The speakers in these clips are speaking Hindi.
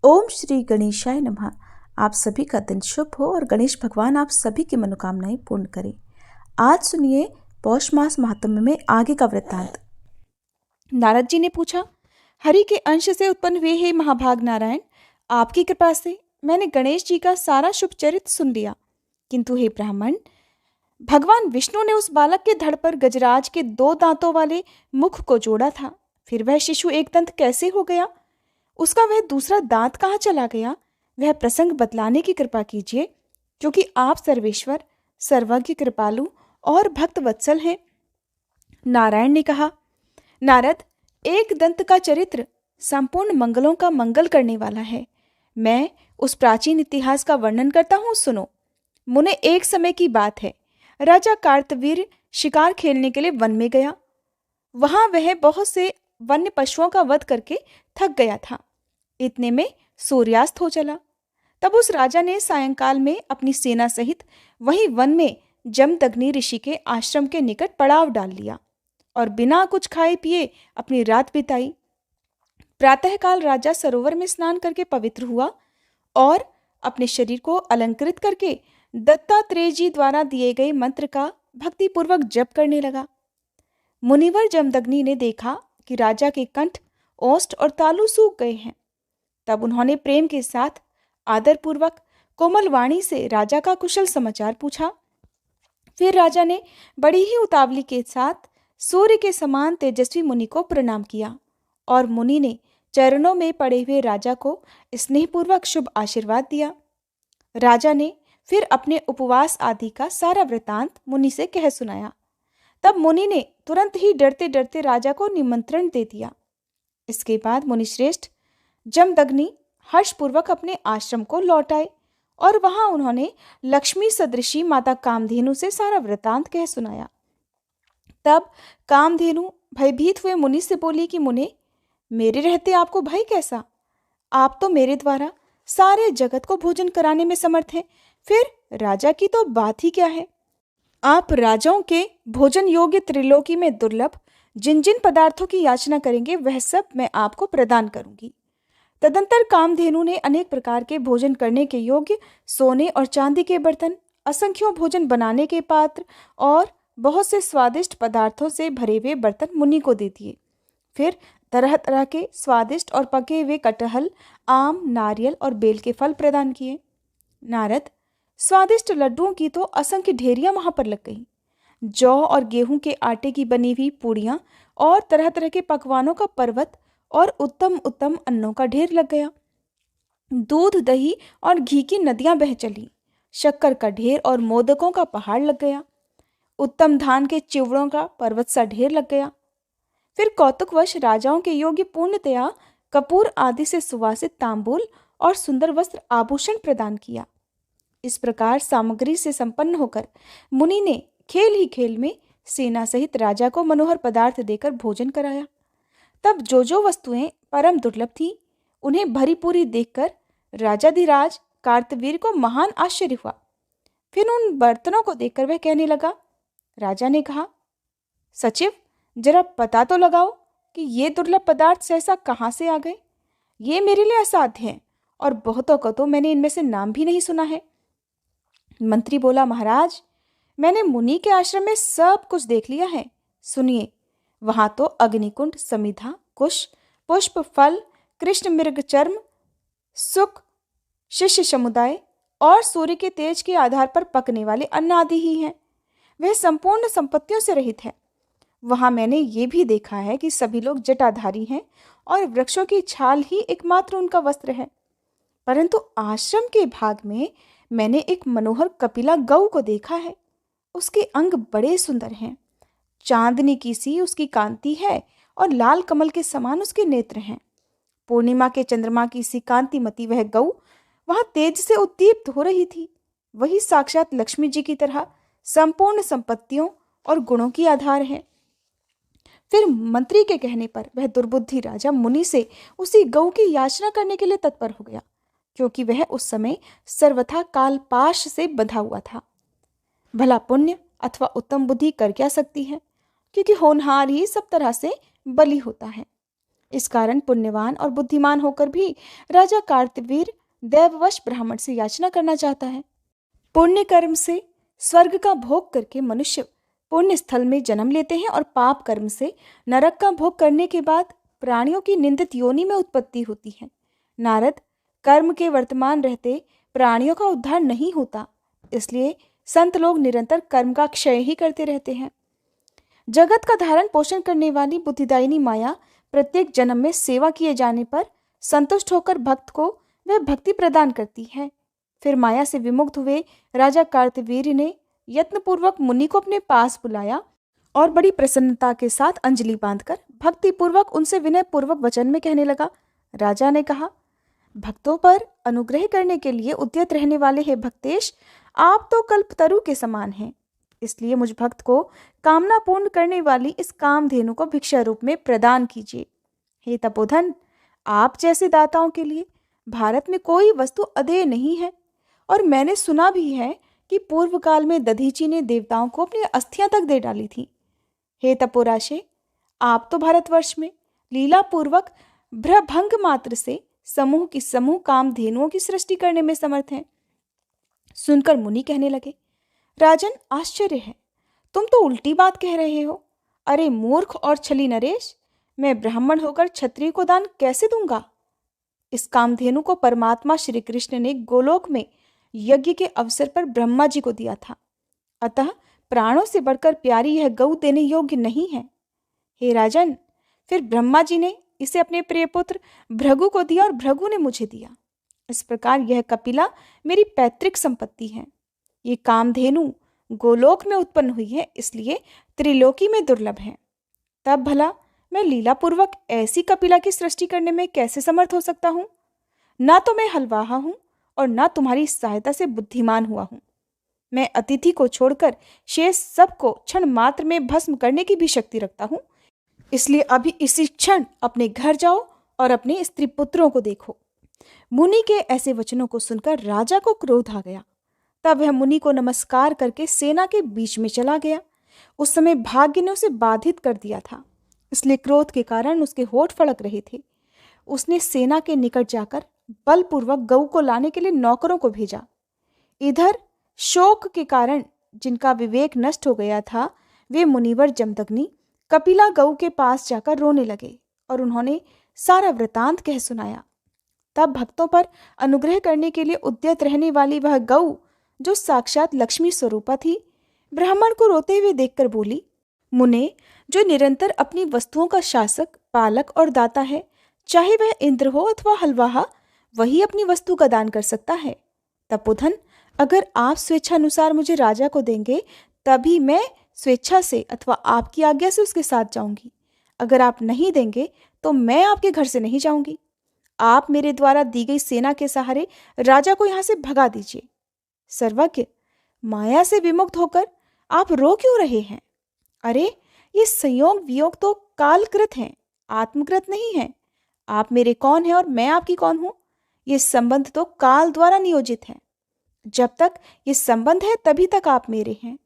ओम श्री गणेशाय नमः। आप सभी का दिन शुभ हो और गणेश भगवान आप सभी की मनोकामनाएं पूर्ण करें। आज सुनिए पौष मास महात्म्य में आगे का वृत्तांत। नारद जी ने पूछा, हरि के अंश से उत्पन्न हुए हे महाभाग नारायण, आपकी कृपा से मैंने गणेश जी का सारा शुभ चरित्र सुन लिया। किंतु हे ब्राह्मण, भगवान विष्णु ने उस बालक के धड़ पर गजराज के 2 दांतों वाले मुख को जोड़ा था। फिर वह शिशु एक दंत कैसे हो गया? उसका वह दूसरा दांत कहाँ चला गया? वह प्रसंग बतलाने की कृपा कीजिए, क्योंकि आप सर्वेश्वर, सर्वज्ञ, कृपालु और भक्त वत्सल हैं। नारायण ने कहा, नारद, एक दंत का चरित्र संपूर्ण मंगलों का मंगल करने वाला है। मैं उस प्राचीन इतिहास का वर्णन करता हूँ, सुनो। मुने एक समय की बात है, राजा कार्तवीर्य शिकार खेलने के लिए वन में गया। वहां वह बहुत से वन्य पशुओं का वध करके थक गया था। इतने में सूर्यास्त हो चला। तब उस राजा ने सायंकाल में अपनी सेना सहित वहीं वन में जमदग्नि ऋषि के आश्रम के निकट पड़ाव डाल लिया और बिना कुछ खाए पिए अपनी रात बिताई। प्रातःकाल राजा सरोवर में स्नान करके पवित्र हुआ और अपने शरीर को अलंकृत करके दत्तात्रेय जी द्वारा दिए गए मंत्र का भक्तिपूर्वक जप करने लगा। मुनिवर जमदग्नि ने देखा कि राजा के कंठ, ओष्ठ और तालु सूख गए हैं। तब उन्होंने प्रेम के साथ आदरपूर्वक कोमल वाणी से राजा का कुशल समाचार पूछा। फिर राजा ने बड़ी ही उतावली के साथ सूर्य के समान तेजस्वी मुनि को प्रणाम किया और मुनि ने चरणों में पड़े हुए राजा को स्नेहपूर्वक शुभ आशीर्वाद दिया। राजा ने फिर अपने उपवास आदि का सारा वृतांत मुनि से कह सुनाया। तब मुनि ने तुरंत ही डरते डरते राजा को निमंत्रण दे दिया। इसके बाद मुनिश्रेष्ठ जमदग्नि हर्षपूर्वक अपने आश्रम को लौट आए और वहां उन्होंने लक्ष्मी सदृशी माता कामधेनु से सारा वृतांत कह सुनाया। तब कामधेनु भयभीत हुए मुनि से बोली कि मुने, मेरे रहते आपको भय कैसा? आप तो मेरे द्वारा सारे जगत को भोजन कराने में समर्थ हैं, फिर राजा की तो बात ही क्या है। आप राजाओं के भोजन योग्य त्रिलोकी में दुर्लभ जिन जिन पदार्थों की याचना करेंगे वह सब मैं आपको प्रदान करूंगी। तदंतर कामधेनु ने अनेक प्रकार के भोजन करने के योग्य सोने और चांदी के बर्तन, असंख्यों भोजन बनाने के पात्र और बहुत से स्वादिष्ट पदार्थों से भरे हुए बर्तन मुनि को दे दिए। फिर तरह तरह के स्वादिष्ट और पके हुए कटहल, आम, नारियल और बेल के फल प्रदान किए। नारद, स्वादिष्ट लड्डुओं की तो असंख्य ढेरियां वहां पर लग गई। जौ और गेहूं के आटे की बनी हुई पूड़ियां और तरह तरह के पकवानों का पर्वत और उत्तम उत्तम अन्नों का ढेर लग गया। दूध, दही और घी की नदियां बह चली। शक्कर का ढेर और मोदकों का पहाड़ लग गया। उत्तम धान के चिवड़ों का पर्वत सा ढेर लग गया। फिर कौतुकवश राजाओं के योग्य पूर्णतया कपूर आदि से सुवासित तांबूल और सुंदर वस्त्र आभूषण प्रदान किया। इस प्रकार सामग्री से संपन्न होकर मुनि ने खेल ही खेल में सेना सहित राजा को मनोहर पदार्थ देकर भोजन कराया। तब जो जो वस्तुएं परम दुर्लभ थी, उन्हें भरी पूरी देखकर राजाधिराज कार्तवीर्य को महान आश्चर्य हुआ। फिर उन बर्तनों को देखकर वह कहने लगा। राजा ने कहा, सचिव, जरा पता तो लगाओ कि ये दुर्लभ पदार्थ सहसा कहाँ से आ गए। ये मेरे लिए असाध्य हैं और बहुतों को तो मैंने इनमें से नाम भी नहीं सुना है। मंत्री बोला, महाराज, मैंने मुनि के आश्रम में सब कुछ देख लिया है। सुनिए, वहां तो अग्निकुंड, समिधा, कुश, पुष्प, फल, कृष्ण मृग चर्म, सुख, शिष्य समुदाय और सूर्य के तेज के आधार पर पकने वाले अन्न आदि ही हैं। वह संपूर्ण संपत्तियों से रहित है। वहां मैंने ये भी देखा है कि सभी लोग जटाधारी हैं और वृक्षों की छाल ही एकमात्र उनका वस्त्र है। परंतु आश्रम के भाग में मैंने एक मनोहर कपिला गौ को देखा है। उसके अंग बड़े सुंदर हैं। चांदनी की सी उसकी कांति है और लाल कमल के समान उसके नेत्र हैं। पूर्णिमा के चंद्रमा की सी कांतिमती वह गौ वहां तेज से उद्दीप्त हो रही थी। वही साक्षात लक्ष्मी जी की तरह संपूर्ण संपत्तियों और गुणों की आधार है। फिर मंत्री के कहने पर वह दुर्बुद्धि राजा मुनि से उसी गौ की याचना करने के लिए तत्पर हो गया, क्योंकि वह उस समय सर्वथा कालपाश से बंधा हुआ था। भला पुण्य अथवा उत्तम बुद्धि कर क्या सकती है, क्योंकि होनहार ही सब तरह से बली होता है। इस कारण पुण्यवान और बुद्धिमान होकर भी राजा कार्तवीर्य दैववश ब्राह्मण से याचना करना चाहता है। पुण्य कर्म से स्वर्ग का भोग करके मनुष्य पुण्य स्थल में जन्म लेते हैं और पाप कर्म से नरक का भोग करने के बाद प्राणियों की निंदित योनि में उत्पत्ति होती है। नारद, कर्म के वर्तमान रहते प्राणियों का उद्धार नहीं होता, इसलिए संत लोग निरंतर कर्म का क्षय ही करते रहते हैं। जगत का धारण पोषण करने वाली बुद्धिदायिनी माया प्रत्येक जन्म में सेवा किए जाने पर संतुष्ट होकर भक्त को वह भक्ति प्रदान करती है। फिर माया से विमुक्त हुए राजा कार्तवीर्य ने यत्नपूर्वक मुनि को अपने पास बुलाया और बड़ी प्रसन्नता के साथ अंजलि बांधकर भक्तिपूर्वक उनसे विनय पूर्वक वचन में कहने लगा। राजा ने कहा, भक्तों पर अनुग्रह करने के लिए उद्यत रहने वाले हे भक्तेश, आप तो कल्पतरु के समान हैं। इसलिए मुझ भक्त को कामना पूर्ण करने वाली इस कामधेनु को भिक्षा रूप में प्रदान कीजिए। हे तपोधन, आप जैसे दाताओं के लिए भारत में कोई वस्तु अदेय नहीं है, और मैंने सुना भी है कि पूर्व काल में दधीची ने देवताओं को अपनी अस्थियां तक दे डाली थी। हे तपोराशे, आप तो भारतवर्ष में लीला पूर्वक भ्रभंग मात्र से समूह की समूह कामधेनुओं की सृष्टि करने में समर्थ हैं। सुनकर मुनि कहने लगे, राजन, आश्चर्य है, तुम तो उल्टी बात कह रहे हो। अरे मूर्ख और छली नरेश, मैं ब्राह्मण होकर क्षत्रिय को दान कैसे दूंगा? इस कामधेनु को परमात्मा श्री कृष्ण ने गोलोक में यज्ञ के अवसर पर ब्रह्मा जी को दिया था, अतः प्राणों से बढ़कर प्यारी यह गौ देने योग्य नहीं है। हे राजन, फिर ब्रह्मा जी ने इसे अपने प्रिय पुत्र भृगु को दिया और भृगु ने मुझे दिया। इस प्रकार यह कपिला मेरी पैतृक संपत्ति है। ये कामधेनु गोलोक में उत्पन्न हुई है, इसलिए त्रिलोकी में दुर्लभ है। तब भला मैं लीलापूर्वक ऐसी कपिला की सृष्टि करने में कैसे समर्थ हो सकता हूँ? ना तो मैं हलवाहा हूँ और ना तुम्हारी सहायता से बुद्धिमान हुआ हूँ। मैं अतिथि को छोड़कर शेष सबको क्षण मात्र में भस्म करने की भी शक्ति रखता हूँ। इसलिए अभी इसी क्षण अपने घर जाओ और अपने स्त्री पुत्रों को देखो। मुनि के ऐसे वचनों को सुनकर राजा को क्रोध आ गया। तब वह मुनि को नमस्कार करके सेना के बीच में चला गया। उस समय भाग्य ने उसे बाधित कर दिया था, इसलिए क्रोध के कारण उसके होठ फड़क रहे थे। उसने सेना के निकट जाकर बलपूर्वक गऊ को लाने के लिए नौकरों को भेजा। इधर शोक के कारण जिनका विवेक नष्ट हो गया था, वे मुनिवर जमदग्नि कपिला गऊ के पास जाकर रोने लगे और उन्होंने सारा वृतांत कह सुनाया। तब भक्तों पर अनुग्रह करने के लिए उद्यत रहने वाली वह गऊ, जो साक्षात लक्ष्मी स्वरूपा थी, ब्राह्मण को रोते हुए देखकर बोली, मुने, जो निरंतर अपनी वस्तुओं का शासक, पालक और दाता है, चाहे वह इंद्र हो अथवा हलवाहा, वही अपनी वस्तु का दान कर सकता है। तपोधन, अगर आप स्वेच्छानुसार मुझे राजा को देंगे, तभी मैं स्वेच्छा से अथवा आपकी आज्ञा से उसके साथ जाऊंगी। अगर आप नहीं देंगे तो मैं आपके घर से नहीं जाऊंगी। आप मेरे द्वारा दी गई सेना के सहारे राजा को यहाँ से भगा दीजिए। सर्वज्ञ, माया से विमुक्त होकर आप रो क्यों रहे हैं? अरे, ये संयोग वियोग तो कालकृत हैं, आत्मकृत नहीं है। आप मेरे कौन हैं और मैं आपकी कौन हूं? ये संबंध तो काल द्वारा नियोजित है। जब तक ये संबंध है तभी तक आप मेरे हैं।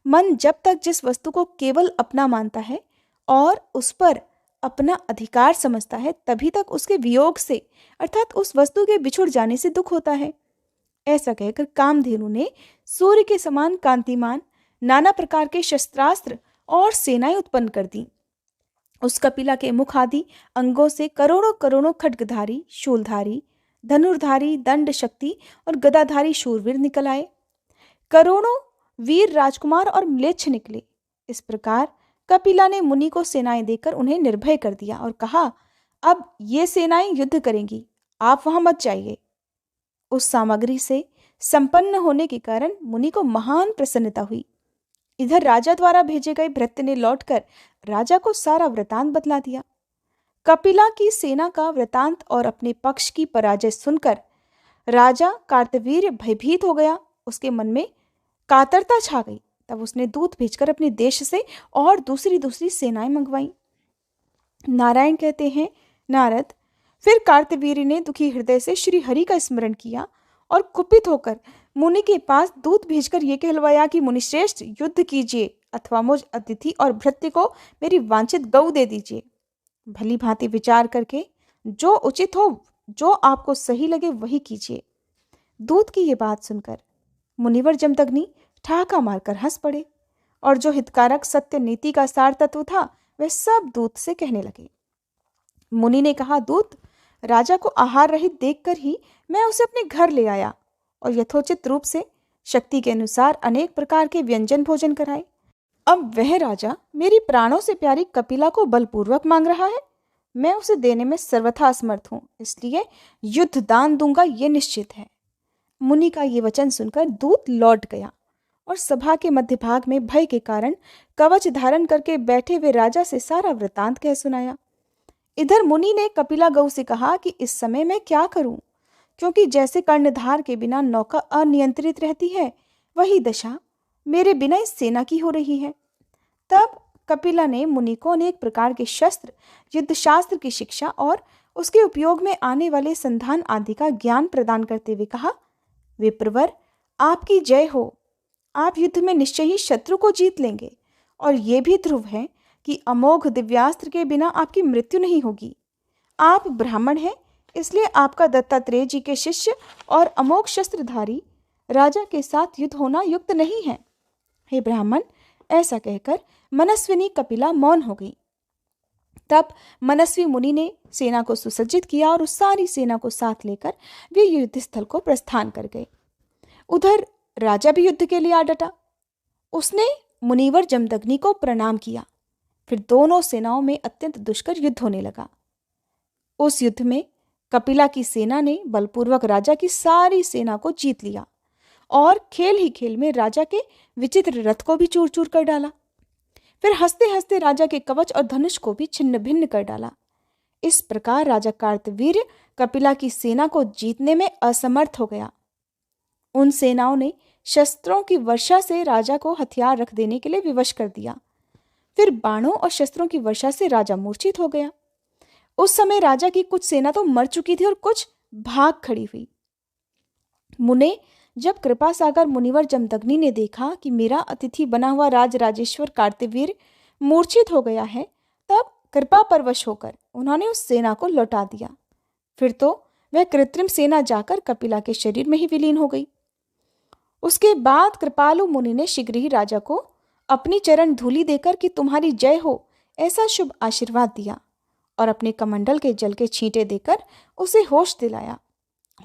मन जब तक जिस वस्तु को केवल अपना मानता है और उस पर अपना अधिकार समझता है, तभी तक उसके वियोग से अर्थात उस वस्तु के बिछुड़ जाने से दुख होता है। ऐसा कहकर कामधेनु ने सूर्य के समान कांतिमान नाना प्रकार के शस्त्रास्त्र और सेनाएं उत्पन्न कर दी। उस कपिला के मुख आदि अंगों से करोड़ों करोड़ों खड्गधारी, शूलधारी, धनुर्धारी, दंड शक्ति और गदाधारी शूरवीर निकल आए। करोड़ों वीर राजकुमार और म्लेच्छ निकले। इस प्रकार कपिला ने मुनि को सेनाएं देकर उन्हें निर्भय कर दिया और कहा, अब ये सेनाएं युद्ध करेंगी, आप वहां मत जाइए। उस सामग्री से संपन्न होने के कारण मुनि को महान प्रसन्नता हुई। इधर राजा द्वारा भेजे गए भृत्य ने लौटकर राजा को सारा वृतांत बतला दिया। कपिला की सेना का वृतांत और अपने पक्ष की पराजय सुनकर राजा कार्तवीर्य भयभीत हो गया। उसके मन में कातरता छा गई। तब उसने दूत भेजकर अपने देश से और दूसरी सेनाएं मंगवाई। नारायण कहते हैं, नारद, फिर कार्तवीर्य ने दुखी हृदय से श्री हरि का स्मरण किया और कुपित होकर मुनि के पास दूत भेजकर ये कहलवाया कि मुनिश्रेष्ठ, युद्ध कीजिए अथवा मुझ अतिथि और भृत्य को मेरी वांछित गऊ दे दीजिए। भली भांति विचार करके जो उचित हो, जो आपको सही लगे वही कीजिए। दूत की ये बात सुनकर मुनिवर जमदग्नि ठहाका मारकर हंस पड़े और जो हितकारक सत्य नीति का सार तत्व था वह सब दूत से कहने लगे। मुनि ने कहा, दूत, राजा को आहार रहित देखकर ही मैं उसे अपने घर ले आया और यथोचित रूप से शक्ति के अनुसार अनेक प्रकार के व्यंजन भोजन कराए। अब वह राजा मेरी प्राणों से प्यारी कपिला को बलपूर्वक मांग रहा है। मैं उसे देने में सर्वथा असमर्थ हूं, इसलिए युद्ध दान दूंगा, ये निश्चित है। मुनि का ये वचन सुनकर दूत लौट गया और सभा के मध्य भाग में भय के कारण कवच धारण करके बैठे हुए राजा से सारा वृतांत कह सुनाया। इधर मुनि ने कपिला गौ से कहा कि इस समय मैं क्या करूं, क्योंकि जैसे कर्णधार के बिना नौका अनियंत्रित रहती है, वही दशा मेरे बिना इस सेना की हो रही है। तब कपिला ने मुनि को अनेक प्रकार के शस्त्र, युद्ध शास्त्र की शिक्षा और उसके उपयोग में आने वाले संधान आदि का ज्ञान प्रदान करते हुए कहा, विप्रवर, आपकी जय हो। आप युद्ध में निश्चय ही शत्रु को जीत लेंगे और ये भी ध्रुव है कि अमोघ दिव्यास्त्र के बिना आपकी मृत्यु नहीं होगी। आप ब्राह्मण हैं, इसलिए आपका दत्तात्रेय जी के शिष्य और अमोघ शस्त्रधारी राजा के साथ युद्ध होना युक्त नहीं है। हे ब्राह्मण, ऐसा कहकर मनस्विनी कपिला मौन हो गई। तब मनस्वी मुनि ने सेना को सुसज्जित किया और उस सारी सेना को साथ लेकर वे युद्ध स्थल को प्रस्थान कर गए। उधर राजा भी युद्ध के लिए आ डटा। उसने मुनिवर जमदग्नि को प्रणाम किया। फिर दोनों सेनाओं में अत्यंत दुष्कर युद्ध होने लगा। उस युद्ध में कपिला की सेना ने बलपूर्वक राजा की सारी सेना को जीत लिया और खेल ही खेल में राजा के विचित्र रथ को भी चूर चूर कर डाला। फिर हंसते हंसते राजा के कवच और धनुष को भी छिन्न भिन्न कर डाला। इस प्रकार राजा कार्तवीर्य कपिला की सेना को जीतने में असमर्थ हो गया। उन सेनाओं ने शस्त्रों की वर्षा से राजा को हथियार रख देने के लिए विवश कर दिया। फिर बाणों और शस्त्रों की वर्षा से राजा मूर्छित हो गया। उस समय राजा की कुछ सेना तो मर चुकी थी और कुछ भाग खड़ी हुई। मुने, जब कृपा सागर मुनिवर जमदग्नि ने देखा कि मेरा अतिथि बना हुआ राजराजेश्वर कार्तवीर्य मूर्छित हो गया है, तब कृपा परवश होकर उन्होंने उस सेना को लौटा दिया। फिर तो वह कृत्रिम सेना जाकर कपिला के शरीर में ही विलीन हो गई। उसके बाद कृपालु मुनि ने शीघ्र ही राजा को अपनी चरण धूलि देकर कि तुम्हारी जय हो, ऐसा शुभ आशीर्वाद दिया और अपने कमंडल के जल के छींटे देकर उसे होश दिलाया।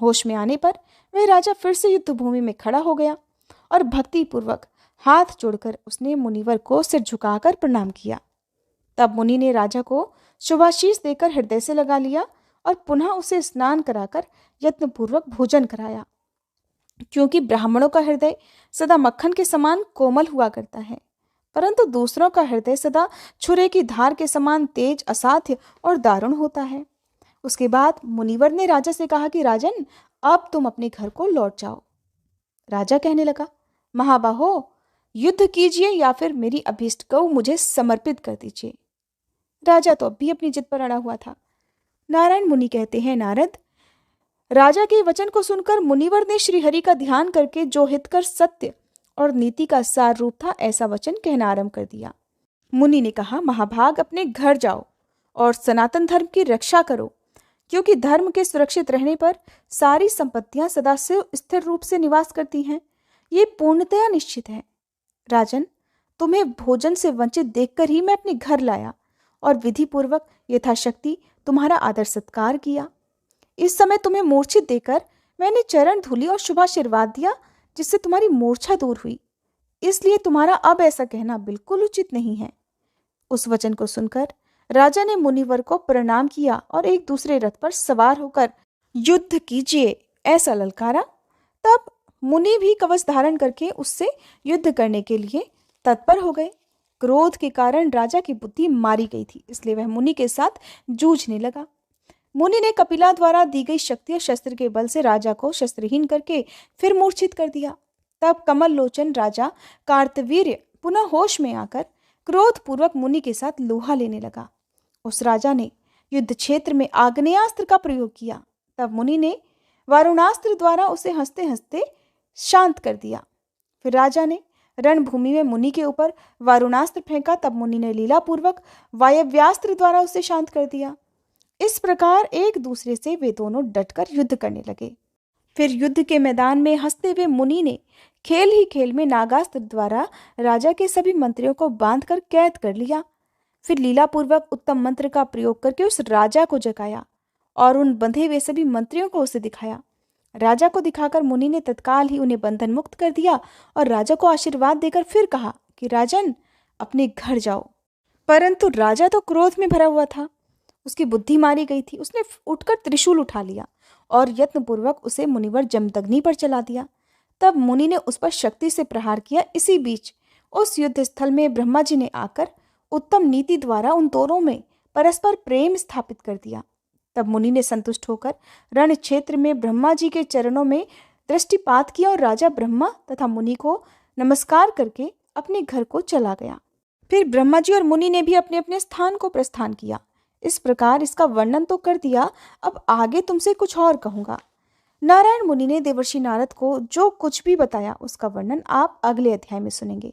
होश में आने पर वह राजा फिर से युद्ध भूमि में खड़ा हो गया और भक्ति पूर्वक हाथ जोड़कर उसने मुनिवर को सिर झुकाकर प्रणाम किया। तब मुनि ने राजा को शुभाशीष देकर हृदय से लगा लिया और पुनः उसे स्नान कराकर यत्नपूर्वक भोजन कराया, क्योंकि ब्राह्मणों का हृदय सदा मक्खन के समान कोमल हुआ करता है, परंतु दूसरों का हृदय सदा छुरे की धार के समान तेज, असाध्य और दारुण होता है। उसके बाद मुनिवर ने राजा से कहा कि राजन, अब तुम अपने घर को लौट जाओ। राजा कहने लगा, महाबाहो, युद्ध कीजिए या फिर मेरी अभीष्ट गौ मुझे समर्पित कर दीजिए। राजा तो अब भी अपनी जिद पर अड़ा हुआ था। नारायण मुनि कहते हैं, नारद, राजा के वचन को सुनकर मुनिवर ने श्रीहरि का ध्यान करके जो हितकर सत्य और नीति का सार रूप था, ऐसा वचन कहना आरंभ कर दिया। मुनि ने कहा, महाभाग, अपने घर जाओ और सनातन धर्म की रक्षा करो, क्योंकि धर्म के सुरक्षित रहने पर सारी संपत्तियां सदा से स्थिर रूप से निवास करती हैं। ये पूर्णतया निश्चित है। राजन, तुम्हें भोजन से वंचित देखकर ही मैं अपने घर लाया और विधि पूर्वक यथाशक्ति तुम्हारा आदर सत्कार किया। इस समय तुम्हें मूर्छित देकर मैंने चरण धूली और शुभाशीर्वाद दिया, जिससे तुम्हारी मूर्छा दूर हुई। इसलिए तुम्हारा अब ऐसा कहना बिल्कुल उचित नहीं है। उस वचन को सुनकर राजा ने मुनिवर को प्रणाम किया और एक दूसरे रथ पर सवार होकर युद्ध कीजिए ऐसा ललकारा। तब मुनि भी कवच धारण करके उससे युद्ध करने के लिए तत्पर हो गए। क्रोध के कारण राजा की बुद्धि मारी गई थी, इसलिए वह मुनि के साथ जूझने लगा। मुनि ने कपिला द्वारा दी गई शक्ति और शस्त्र के बल से राजा को शस्त्रहीन करके फिर मूर्छित कर दिया। तब कमल लोचन राजा कार्तवीर्य पुनः होश में आकर क्रोध पूर्वक मुनि के साथ लोहा लेने लगा। उस राजा ने युद्ध क्षेत्र में आग्नेयास्त्र का प्रयोग किया। तब मुनि ने वारुणास्त्र द्वारा उसे हंसते हंसते शांत कर दिया। फिर राजा ने रणभूमि में मुनि के ऊपर वारुणास्त्र फेंका, तब मुनि ने लीलापूर्वक वायव्यास्त्र द्वारा उसे शांत कर दिया। इस प्रकार एक दूसरे से वे दोनों डटकर युद्ध करने लगे। फिर युद्ध के मैदान में हंसते हुए मुनि ने खेल ही खेल में नागास्त्र द्वारा राजा के सभी मंत्रियों को बांधकर कैद कर लिया। फिर लीलापूर्वक उत्तम मंत्र का प्रयोग करके उस राजा को जगाया और उन बंधे हुए सभी मंत्रियों को उसे दिखाया। राजा को दिखाकर मुनि ने तत्काल ही उन्हें बंधन मुक्त कर दिया और राजा को आशीर्वाद देकर फिर कहा कि राजन, अपने घर जाओ। परंतु राजा तो क्रोध में भरा हुआ था, उसकी बुद्धि मारी गई थी। उसने उठकर त्रिशूल उठा लिया और यत्नपूर्वक उसे मुनिवर जमदग्नि पर चला दिया। तब मुनि ने उस पर शक्ति से प्रहार किया। इसी बीच उस युद्ध स्थल में ब्रह्मा जी ने आकर उत्तम नीति द्वारा उन दोनों में परस्पर प्रेम स्थापित कर दिया। तब मुनि ने संतुष्ट होकर रण क्षेत्र में ब्रह्मा जी के चरणों में दृष्टिपात किया और राजा ब्रह्मा तथा मुनि को नमस्कार करके अपने घर को चला गया। फिर ब्रह्मा जी और मुनि ने भी अपने अपने स्थान को प्रस्थान किया। इस प्रकार इसका वर्णन तो कर दिया, अब आगे तुमसे कुछ और कहूंगा। नारायण मुनि ने देवर्षि नारद को जो कुछ भी बताया उसका वर्णन आप अगले अध्याय में सुनेंगे।